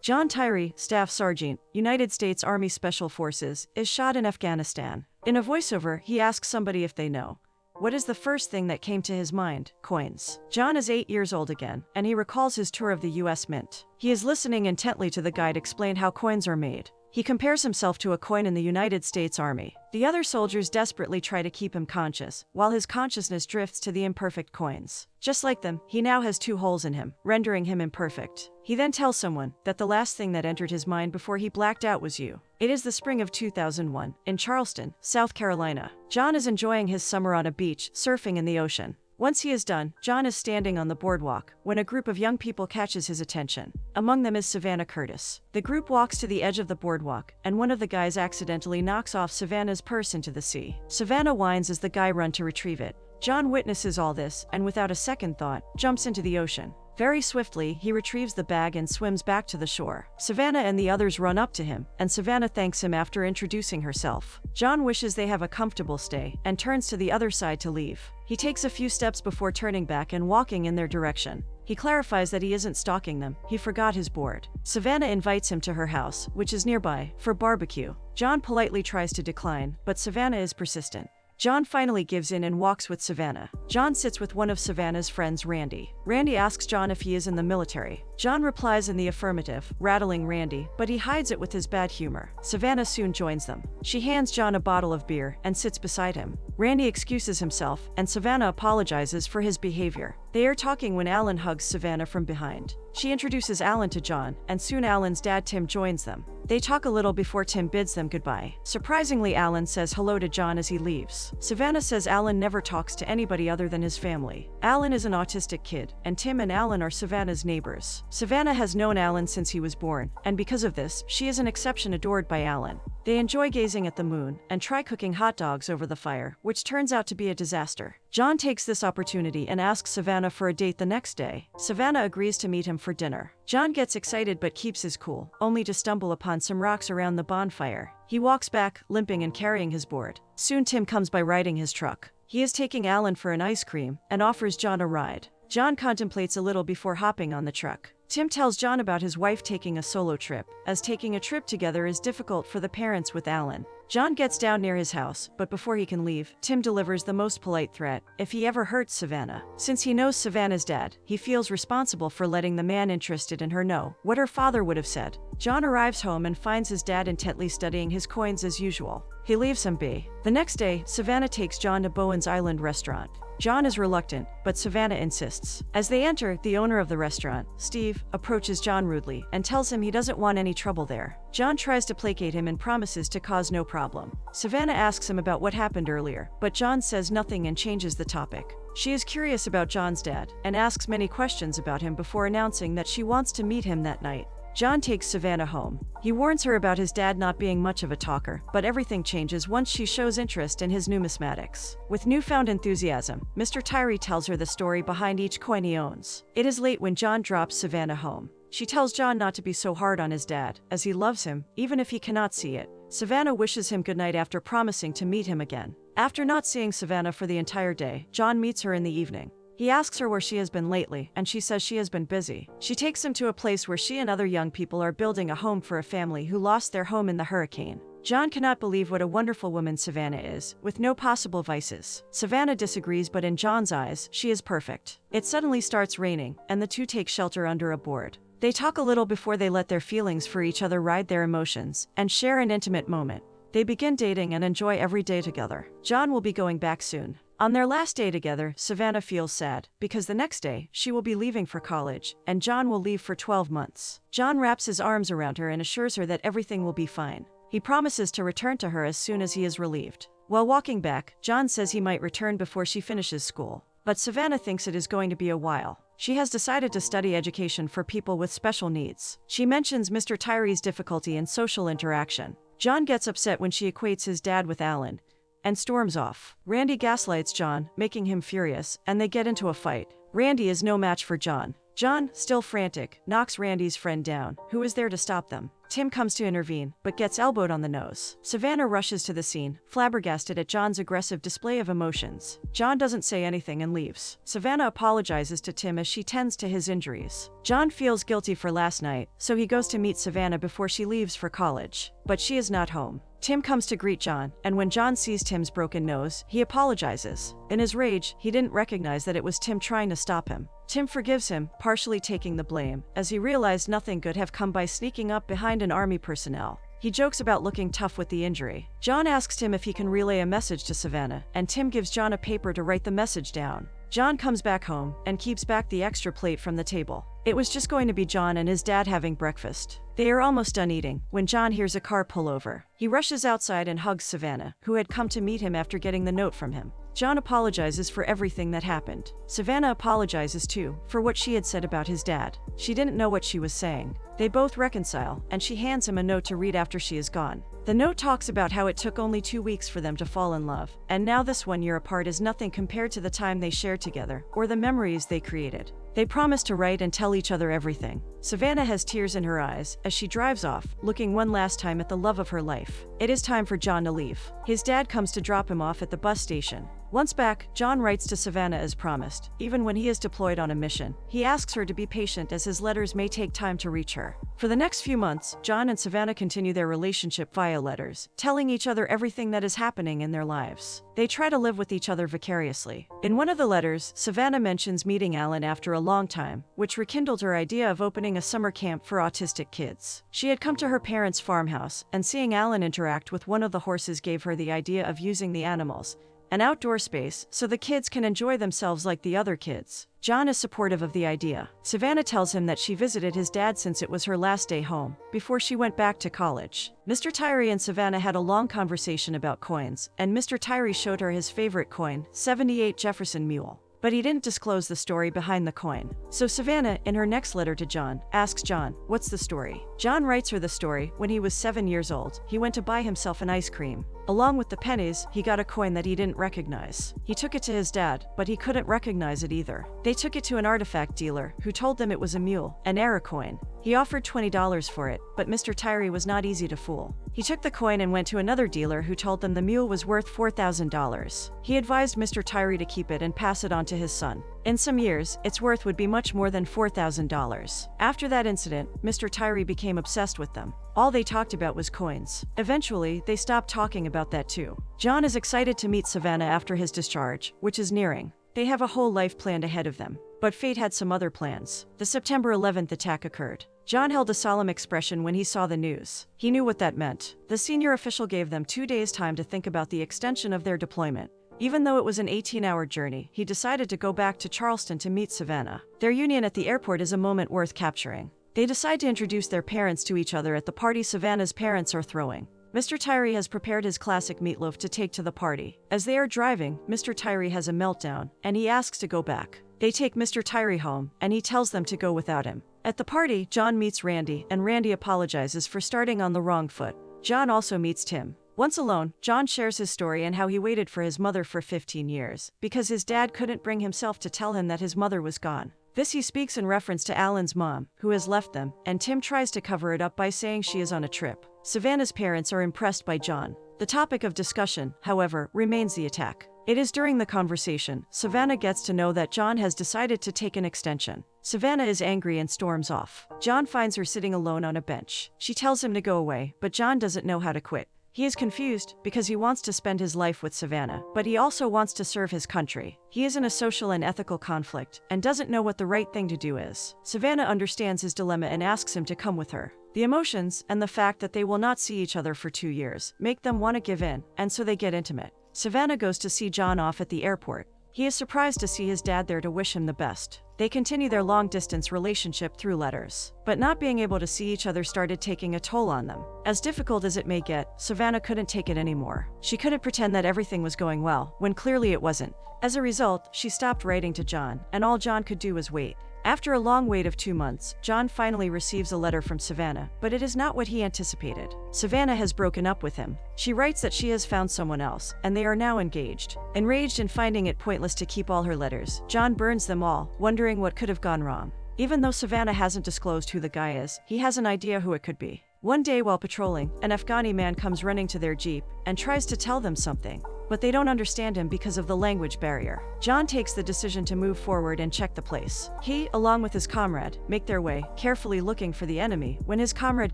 John Tyree, Staff Sergeant, United States Army Special Forces, is shot in Afghanistan. In a voiceover, he asks somebody if they know. What is the first thing that came to his mind? Coins. John is 8 years old again, and he recalls his tour of the U.S. Mint. He is listening intently to the guide explain how coins are made. He compares himself to a coin in the United States Army. The other soldiers desperately try to keep him conscious, while his consciousness drifts to the imperfect coins. Just like them, he now has 2 holes in him, rendering him imperfect. He then tells someone that the last thing that entered his mind before he blacked out was you. It is the spring of 2001, in Charleston, South Carolina. John is enjoying his summer on a beach, surfing in the ocean. Once he is done, John is standing on the boardwalk when a group of young people catches his attention. Among them is Savannah Curtis. The group walks to the edge of the boardwalk, and one of the guys accidentally knocks off Savannah's purse into the sea. Savannah whines as the guy runs to retrieve it. John witnesses all this and without a second thought, jumps into the ocean. Very swiftly, he retrieves the bag and swims back to the shore. Savannah and the others run up to him, and Savannah thanks him after introducing herself. John wishes they have a comfortable stay and turns to the other side to leave. He takes a few steps before turning back and walking in their direction. He clarifies that he isn't stalking them, he forgot his board. Savannah invites him to her house, which is nearby, for barbecue. John politely tries to decline, but Savannah is persistent. John finally gives in and walks with Savannah. John sits with one of Savannah's friends, Randy. Randy asks John if he is in the military. John replies in the affirmative, rattling Randy, but he hides it with his bad humor. Savannah soon joins them. She hands John a bottle of beer and sits beside him. Randy excuses himself, and Savannah apologizes for his behavior. They are talking when Alan hugs Savannah from behind. She introduces Alan to John, and soon Alan's dad Tim joins them. They talk a little before Tim bids them goodbye. Surprisingly, Alan says hello to John as he leaves. Savannah says Alan never talks to anybody other than his family. Alan is an autistic kid, and Tim and Alan are Savannah's neighbors. Savannah has known Alan since he was born, and because of this, she is an exception adored by Alan. They enjoy gazing at the moon and try cooking hot dogs over the fire, which turns out to be a disaster. John takes this opportunity and asks Savannah for a date the next day. Savannah agrees to meet him for dinner. John gets excited but keeps his cool, only to stumble upon some rocks around the bonfire. He walks back, limping and carrying his board. Soon Tim comes by riding his truck. He is taking Alan for an ice cream and offers John a ride. John contemplates a little before hopping on the truck. Tim tells John about his wife taking a solo trip, as taking a trip together is difficult for the parents with Alan. John gets down near his house, but before he can leave, Tim delivers the most polite threat, if he ever hurts Savannah. Since he knows Savannah's dad, he feels responsible for letting the man interested in her know what her father would have said. John arrives home and finds his dad intently studying his coins as usual. He leaves him be. The next day, Savannah takes John to Bowen's Island restaurant. John is reluctant, but Savannah insists. As they enter, the owner of the restaurant, Steve, approaches John rudely and tells him he doesn't want any trouble there. John tries to placate him and promises to cause no problem. Savannah asks him about what happened earlier, but John says nothing and changes the topic. She is curious about John's dad and asks many questions about him before announcing that she wants to meet him that night. John takes Savannah home. He warns her about his dad not being much of a talker, but everything changes once she shows interest in his numismatics. With newfound enthusiasm, Mr. Tyree tells her the story behind each coin he owns. It is late when John drops Savannah home. She tells John not to be so hard on his dad, as he loves him, even if he cannot see it. Savannah wishes him goodnight after promising to meet him again. After not seeing Savannah for the entire day, John meets her in the evening. He asks her where she has been lately, and she says she has been busy. She takes him to a place where she and other young people are building a home for a family who lost their home in the hurricane. John cannot believe what a wonderful woman Savannah is, with no possible vices. Savannah disagrees, but in John's eyes, she is perfect. It suddenly starts raining, and the two take shelter under a board. They talk a little before they let their feelings for each other ride their emotions, and share an intimate moment. They begin dating and enjoy every day together. John will be going back soon. On their last day together, Savannah feels sad, because the next day, she will be leaving for college, and John will leave for 12 months. John wraps his arms around her and assures her that everything will be fine. He promises to return to her as soon as he is relieved. While walking back, John says he might return before she finishes school. But Savannah thinks it is going to be a while. She has decided to study education for people with special needs. She mentions Mr. Tyree's difficulty in social interaction. John gets upset when she equates his dad with Alan, and storms off. Randy gaslights John, making him furious, and they get into a fight. Randy is no match for John. John, still frantic, knocks Randy's friend down, who is there to stop them. Tim comes to intervene, but gets elbowed on the nose. Savannah rushes to the scene, flabbergasted at John's aggressive display of emotions. John doesn't say anything and leaves. Savannah apologizes to Tim as she tends to his injuries. John feels guilty for last night, so he goes to meet Savannah before she leaves for college. But she is not home. Tim comes to greet John, and when John sees Tim's broken nose, he apologizes. In his rage, he didn't recognize that it was Tim trying to stop him. Tim forgives him, partially taking the blame, as he realized nothing good have come by sneaking up behind an army personnel. He jokes about looking tough with the injury. John asks Tim if he can relay a message to Savannah, and Tim gives John a paper to write the message down. John comes back home and keeps back the extra plate from the table. It was just going to be John and his dad having breakfast. They are almost done eating when John hears a car pull over. He rushes outside and hugs Savannah, who had come to meet him after getting the note from him. John apologizes for everything that happened. Savannah apologizes too, for what she had said about his dad. She didn't know what she was saying. They both reconcile, and she hands him a note to read after she is gone. The note talks about how it took only 2 weeks for them to fall in love, and now this 1 year apart is nothing compared to the time they shared together, or the memories they created. They promise to write and tell each other everything. Savannah has tears in her eyes as she drives off, looking one last time at the love of her life. It is time for John to leave. His dad comes to drop him off at the bus station. Once back, John writes to Savannah as promised. Even when he is deployed on a mission, he asks her to be patient as his letters may take time to reach her. For the next few months, John and Savannah continue their relationship via letters, telling each other everything that is happening in their lives. They try to live with each other vicariously. In one of the letters, Savannah mentions meeting Alan after a long time, which rekindled her idea of opening a summer camp for autistic kids. She had come to her parents' farmhouse, and seeing Alan interact with one of the horses gave her the idea of using the animals, an outdoor space, so the kids can enjoy themselves like the other kids. John is supportive of the idea. Savannah tells him that she visited his dad since it was her last day home, before she went back to college. Mr. Tyree and Savannah had a long conversation about coins, and Mr. Tyree showed her his favorite coin, 78 Jefferson Mule. But he didn't disclose the story behind the coin. So Savannah, in her next letter to John, asks John, "What's the story?" John writes her the story. When he was 7 years old, he went to buy himself an ice cream. Along with the pennies, he got a coin that he didn't recognize. He took it to his dad, but he couldn't recognize it either. They took it to an artifact dealer, who told them it was a mule, an era coin. He offered $20 for it, but Mr. Tyree was not easy to fool. He took the coin and went to another dealer who told them the mule was worth $4,000. He advised Mr. Tyree to keep it and pass it on to his son. In some years, its worth would be much more than $4,000. After that incident, Mr. Tyree became obsessed with them. All they talked about was coins. Eventually, they stopped talking about that too. John is excited to meet Savannah after his discharge, which is nearing. They have a whole life planned ahead of them. But fate had some other plans. The September 11th attack occurred. John held a solemn expression when he saw the news. He knew what that meant. The senior official gave them 2 days' time to think about the extension of their deployment. Even though it was an 18-hour journey, he decided to go back to Charleston to meet Savannah. Their union at the airport is a moment worth capturing. They decide to introduce their parents to each other at the party Savannah's parents are throwing. Mr. Tyree has prepared his classic meatloaf to take to the party. As they are driving, Mr. Tyree has a meltdown, and he asks to go back. They take Mr. Tyree home, and he tells them to go without him. At the party, John meets Randy, and Randy apologizes for starting on the wrong foot. John also meets Tim. Once alone, John shares his story and how he waited for his mother for 15 years, because his dad couldn't bring himself to tell him that his mother was gone. This he speaks in reference to Alan's mom, who has left them, and Tim tries to cover it up by saying she is on a trip. Savannah's parents are impressed by John. The topic of discussion, however, remains the attack. It is during the conversation, Savannah gets to know that John has decided to take an extension. Savannah is angry and storms off. John finds her sitting alone on a bench. She tells him to go away, but John doesn't know how to quit. He is confused because he wants to spend his life with Savannah, but he also wants to serve his country. He is in a social and ethical conflict and doesn't know what the right thing to do is. Savannah understands his dilemma and asks him to come with her. The emotions and the fact that they will not see each other for 2 years make them want to give in, and so they get intimate. Savannah goes to see John off at the airport. He is surprised to see his dad there to wish him the best. They continue their long-distance relationship through letters. But not being able to see each other started taking a toll on them. As difficult as it may get, Savannah couldn't take it anymore. She couldn't pretend that everything was going well, when clearly it wasn't. As a result, she stopped writing to John, and all John could do was wait. After a long wait of 2 months, John finally receives a letter from Savannah, but it is not what he anticipated. Savannah has broken up with him. She writes that she has found someone else, and they are now engaged. Enraged and finding it pointless to keep all her letters, John burns them all, wondering what could have gone wrong. Even though Savannah hasn't disclosed who the guy is, he has an idea who it could be. One day while patrolling, an Afghani man comes running to their jeep and tries to tell them something, but they don't understand him because of the language barrier. John takes the decision to move forward and check the place. He, along with his comrade, make their way, carefully looking for the enemy, when his comrade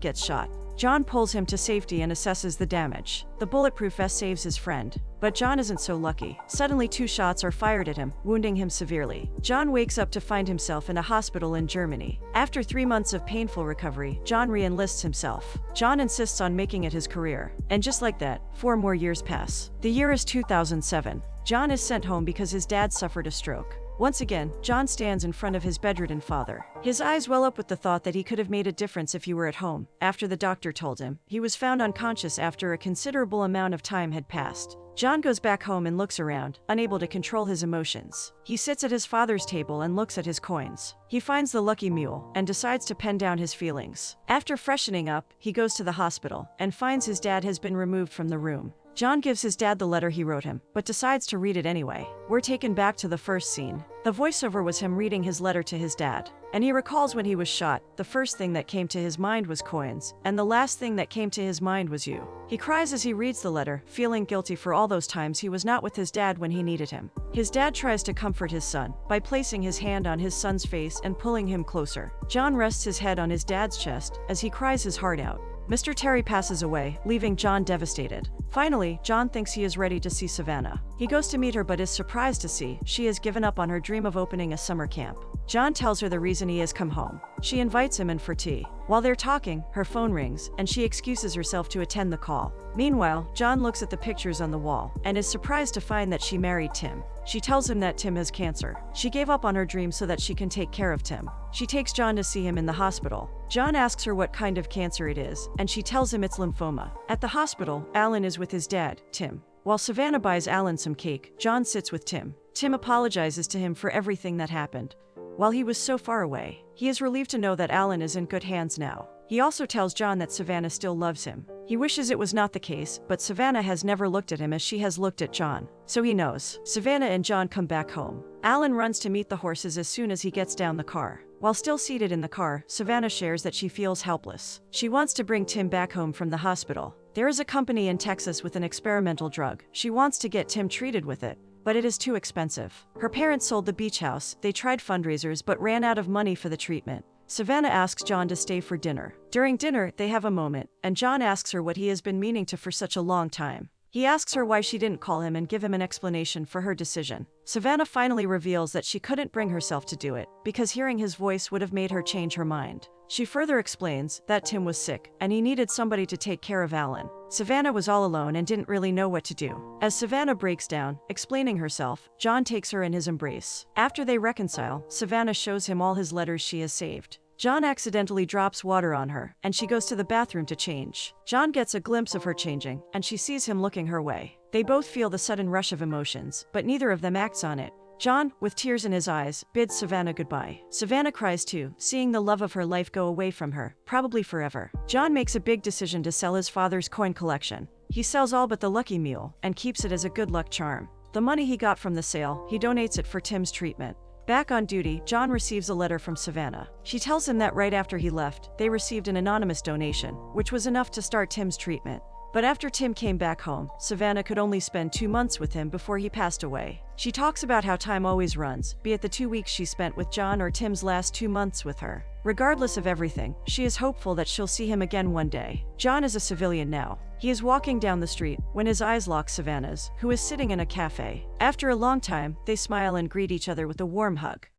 gets shot. John pulls him to safety and assesses the damage. The bulletproof vest saves his friend. But John isn't so lucky. Suddenly 2 shots are fired at him, wounding him severely. John wakes up to find himself in a hospital in Germany. After 3 months of painful recovery, John re-enlists himself. John insists on making it his career. And just like that, 4 more years pass. The year is 2007. John is sent home because his dad suffered a stroke. Once again, John stands in front of his bedridden father. His eyes well up with the thought that he could have made a difference if he were at home. After the doctor told him, he was found unconscious after a considerable amount of time had passed. John goes back home and looks around, unable to control his emotions. He sits at his father's table and looks at his coins. He finds the lucky mule and decides to pen down his feelings. After freshening up, he goes to the hospital and finds his dad has been removed from the room. John gives his dad the letter he wrote him, but decides to read it anyway. We're taken back to the first scene. The voiceover was him reading his letter to his dad. And he recalls when he was shot, the first thing that came to his mind was coins, and the last thing that came to his mind was you. He cries as he reads the letter, feeling guilty for all those times he was not with his dad when he needed him. His dad tries to comfort his son by placing his hand on his son's face and pulling him closer. John rests his head on his dad's chest as he cries his heart out. Mr. Terry passes away, leaving John devastated. Finally, John thinks he is ready to see Savannah. He goes to meet her but is surprised to see she has given up on her dream of opening a summer camp. John tells her the reason he has come home. She invites him in for tea. While they're talking, her phone rings, and she excuses herself to attend the call. Meanwhile, John looks at the pictures on the wall, and is surprised to find that she married Tim. She tells him that Tim has cancer. She gave up on her dream so that she can take care of Tim. She takes John to see him in the hospital. John asks her what kind of cancer it is, and she tells him it's lymphoma. At the hospital, Alan is with his dad, Tim. While Savannah buys Alan some cake, John sits with Tim. Tim apologizes to him for everything that happened. While he was so far away, he is relieved to know that Alan is in good hands now. He also tells John that Savannah still loves him. He wishes it was not the case, but Savannah has never looked at him as she has looked at John. So he knows. Savannah and John come back home. Alan runs to meet the horses as soon as he gets down the car. While still seated in the car, Savannah shares that she feels helpless. She wants to bring Tim back home from the hospital. There is a company in Texas with an experimental drug. She wants to get Tim treated with it, but it is too expensive. Her parents sold the beach house. They tried fundraisers but ran out of money for the treatment. Savannah asks John to stay for dinner. During dinner, they have a moment, and John asks her what he has been meaning to for such a long time. He asks her why she didn't call him and give him an explanation for her decision. Savannah finally reveals that she couldn't bring herself to do it, because hearing his voice would have made her change her mind. She further explains that Tim was sick, and he needed somebody to take care of Alan. Savannah was all alone and didn't really know what to do. As Savannah breaks down, explaining herself, John takes her in his embrace. After they reconcile, Savannah shows him all his letters she has saved. John accidentally drops water on her, and she goes to the bathroom to change. John gets a glimpse of her changing, and she sees him looking her way. They both feel the sudden rush of emotions, but neither of them acts on it. John, with tears in his eyes, bids Savannah goodbye. Savannah cries too, seeing the love of her life go away from her, probably forever. John makes a big decision to sell his father's coin collection. He sells all but the lucky mule, and keeps it as a good luck charm. The money he got from the sale, he donates it for Tim's treatment. Back on duty, John receives a letter from Savannah. She tells him that right after he left, they received an anonymous donation, which was enough to start Tim's treatment. But after Tim came back home, Savannah could only spend 2 months with him before he passed away. She talks about how time always runs, be it the 2 weeks she spent with John or Tim's last 2 months with her. Regardless of everything, she is hopeful that she'll see him again one day. John is a civilian now. He is walking down the street when his eyes lock Savannah's, who is sitting in a cafe. After a long time, they smile and greet each other with a warm hug.